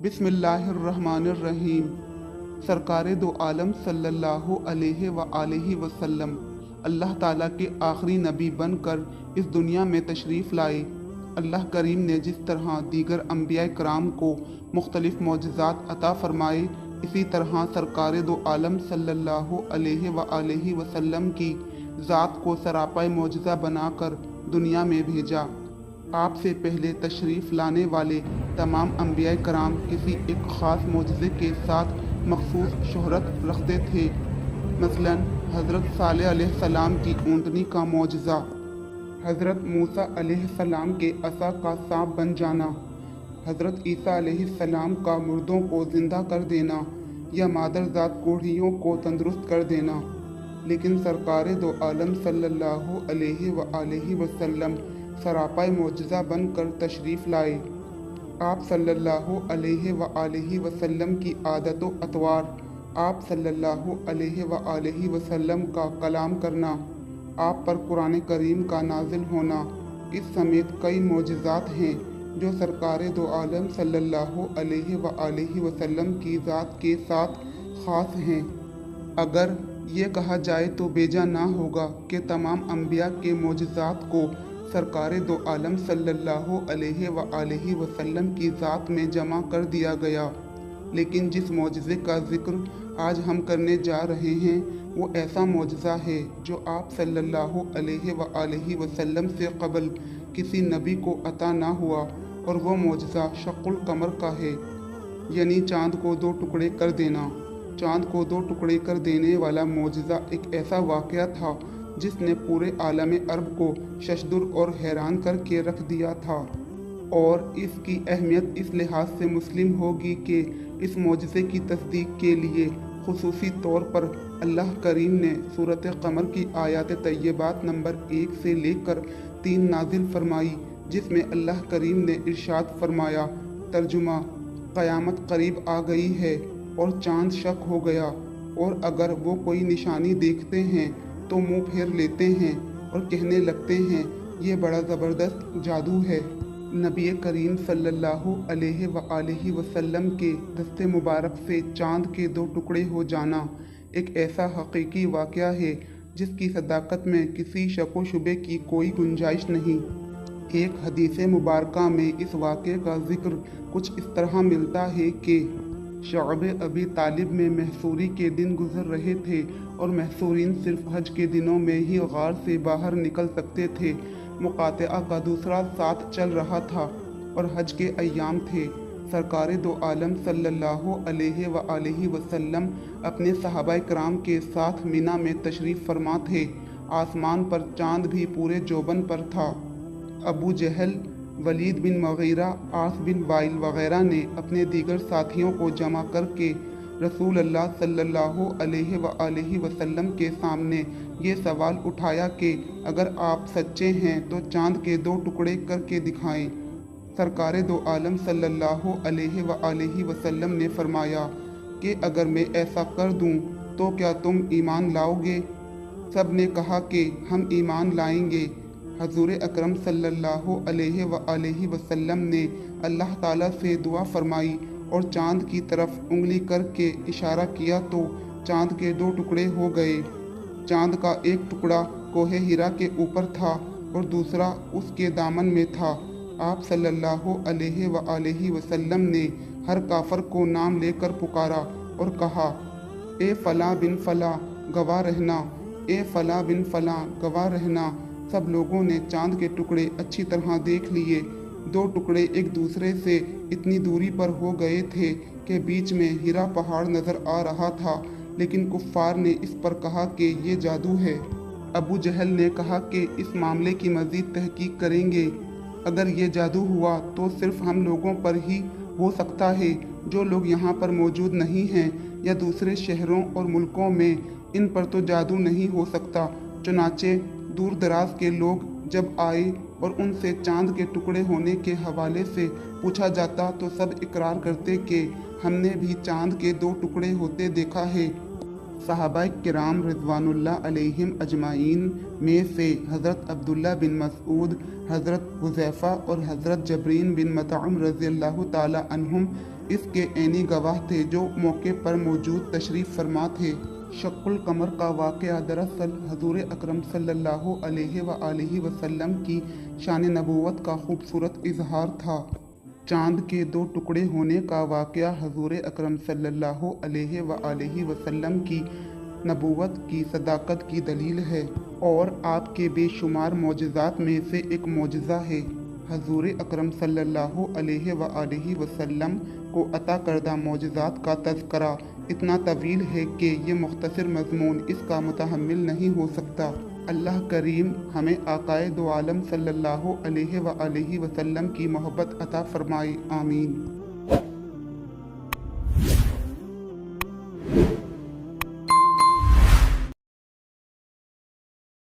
बिस्मिल्लाहिर्रहमानिर्रहीम। सरकार दो आलम सल्लल्लाहु अलैहि वआलिहि वसल्लम अल्लाह ताला के आखिरी नबी बनकर इस दुनिया में तशरीफ़ लाए। अल्लाह करीम ने जिस तरह दीगर अम्बिया कराम को मुख्तलिफ मौजज़ात अता फ़रमाए, इसी तरह सरकार दो आलम सल्लल्लाहु अलैहि वआलिहि वसल्लम की ज़ात को सरापाए मौजज़ा बनाकर दुनिया में भेजा। आपसे पहले तशरीफ़ लाने वाले तमाम अम्बिया कराम किसी एक ख़ास मौजज़े के साथ मखसूस शोहरत रखते थे। मसलन हज़रत सालेह अलैहिस्सलाम की ऊँटनी का मौजज़ा, हज़रत मूसा अलैहिस्सलाम के असा का सांप बन जाना, हज़रत ईसा अलैहिस्सलाम का मुर्दों को ज़िंदा कर देना या मादरजात कोढ़ियों को तंदुरुस्त कर देना। लेकिन सरकार दो आलम सल्लल्लाहु अलैहि वआलिहि वसल्लम सरापाए मौजज़ा बनकर तशरीफ़ लाए। आप सल्लल्लाहु अलैहि वआलिहि वसल्लम की आदत व अतवार, आप सल्लल्लाहु अलैहि वआलिहि वसल्लम का कलाम करना, आप पर कुरान करीम का नाजिल होना, इस समेत कई मौजज़ात हैं जो सरकार दो आलम सल्लल्लाहु अलैहि वआलिहि वसल्लम की ज़ात के साथ ख़ास हैं। अगर ये कहा जाए तो बेजा ना होगा कि तमाम अम्बिया के मौजज़ात को सरकार दो आलम सल्लल्लाहु अलैहि वआलिहि वसल्लम की ज़ात में जमा कर दिया गया। लेकिन जिस मौजज़े का ज़िक्र आज हम करने जा रहे हैं वो ऐसा मौजज़ा है जो आप सल्लल्लाहु अलैहि वआलिहि वसल्लम से क़बल किसी नबी को अता ना हुआ, और वो मौजज़ा शक़्क़ुल क़मर का है, यानी चाँद को दो टुकड़े कर देना। चाँद को दो टुकड़े कर देने वाला मौजज़ा एक ऐसा वाक़या था जिसने पूरे आलम अरब को शशदुर और हैरान करके रख दिया था। और इसकी अहमियत इस लिहाज से मुस्लिम होगी कि इस मौजज़े की तस्दीक के लिए खुसूसी तौर पर अल्लाह करीम ने सूरत क़मर की आयात तय्यबात नंबर 1 से लेकर 3 नाजिल फरमाई, जिसमें अल्लाह करीम ने इरशाद फरमाया, तर्जुमा, क़यामत करीब आ गई है और चाँद शक हो गया, और अगर वो कोई निशानी देखते हैं तो मुंह फेर लेते हैं और कहने लगते हैं ये बड़ा ज़बरदस्त जादू है। नबी करीम सल्लल्लाहु अलैहि वआलिहि वसल्लम के दस्ते मुबारक से चाँद के दो टुकड़े हो जाना एक ऐसा हकीकी वाक़या है जिसकी सदाकत में किसी शक व शुबे की कोई गुंजाइश नहीं। एक हदीस मुबारका में इस वाक़े का ज़िक्र कुछ इस तरह मिलता है कि शअब अबी तालिब में महसूरी के दिन गुजर रहे थे और महसूरीन सिर्फ हज के दिनों में ही गार से बाहर निकल सकते थे। मुकातिआ का दूसरा साथ चल रहा था और हज के अय्याम थे। सरकार दो आलम सल्लल्लाहु अलैहि वआलिहि वसल्लम अपने सहाबाए कराम के साथ मिना में तशरीफ़ फरमा थे। आसमान पर चाँद भी पूरे जोबन पर था। अबू जहल, वलीद बिन मगीरा, आस बिन वाइल वगैरह ने अपने दीगर साथियों को जमा करके रसूल अल्लाह सल्लल्लाहु अलैहि वआलिहि वसल्लम के सामने ये सवाल उठाया कि अगर आप सच्चे हैं तो चाँद के दो टुकड़े करके दिखाएं। सरकार दो आलम सल्लल्लाहु अलैहि वआलिहि वसल्लम ने फरमाया कि अगर मैं ऐसा कर दूं तो क्या तुम ईमान लाओगे? सब ने कहा कि हम ईमान लाएंगे। हजूर अकरम सल्लल्लाहु अलैहि वआलिहि वसल्लम ने अल्लाह ताला से दुआ फरमाई और चाँद की तरफ उंगली करके इशारा किया तो चाँद के दो टुकड़े हो गए। चाँद का एक टुकड़ा कोहे हिरा के ऊपर था और दूसरा उसके दामन में था। आप सल्लल्लाहु अलैहि वआलिहि वसल्लम ने हर काफर को नाम लेकर पुकारा और कहा, ए फला बिन फला गवाह रहना, ए फला बिन फला गवाह रहना। सब लोगों ने चाँद के टुकड़े अच्छी तरह देख लिए। दो टुकड़े एक दूसरे से इतनी दूरी पर हो गए थे कि बीच में हिरा पहाड़ नज़र आ रहा था, लेकिन कुफ़ार ने इस पर कहा कि ये जादू है। अबू जहल ने कहा कि इस मामले की मज़ीद तहकीक करेंगे। अगर ये जादू हुआ तो सिर्फ हम लोगों पर ही हो सकता है, जो लोग यहाँ पर मौजूद नहीं हैं या दूसरे शहरों और मुल्कों में, इन पर तो जादू नहीं हो सकता। चुनाचे दूर दराज के लोग जब आए और उनसे चाँद के टुकड़े होने के हवाले से पूछा जाता तो सब इकरार करते कि हमने भी चाँद के दो टुकड़े होते देखा है। सहाबाए किराम रिज़वानुल्लाह अलैहिम अजमाइन में से हज़रत अब्दुल्ला बिन मसऊद, हज़रत हुज़ैफ़ा और हज़रत जबरीन बिन मतअम रज़ियल्लाहु ताला अन्हुम اس کے عینی گواہ تھے جو موقع پر موجود تشریف فرما تھے۔ شق القمر کا واقعہ دراصل حضور اکرم صلی اللہ علیہ وآلہ وسلم کی شان نبوت کا خوبصورت اظہار تھا۔ چاند کے 2 ٹکڑے ہونے کا واقعہ حضور اکرم صلی اللہ علیہ وآلہ وسلم کی نبوت کی صداقت کی دلیل ہے اور آپ کے بے شمار معجزات میں سے ایک معجزہ ہے۔ حضور اکرم صلی اللہ علیہ وآلہ وسلم کو عطا کردہ معجزات کا تذکرہ اتنا طویل ہے کہ یہ مختصر مضمون اس کا متحمل نہیں ہو سکتا۔ اللہ کریم ہمیں آقائے دو عالم صلی اللہ علیہ وآلہ وسلم کی محبت عطا فرمائے، آمین۔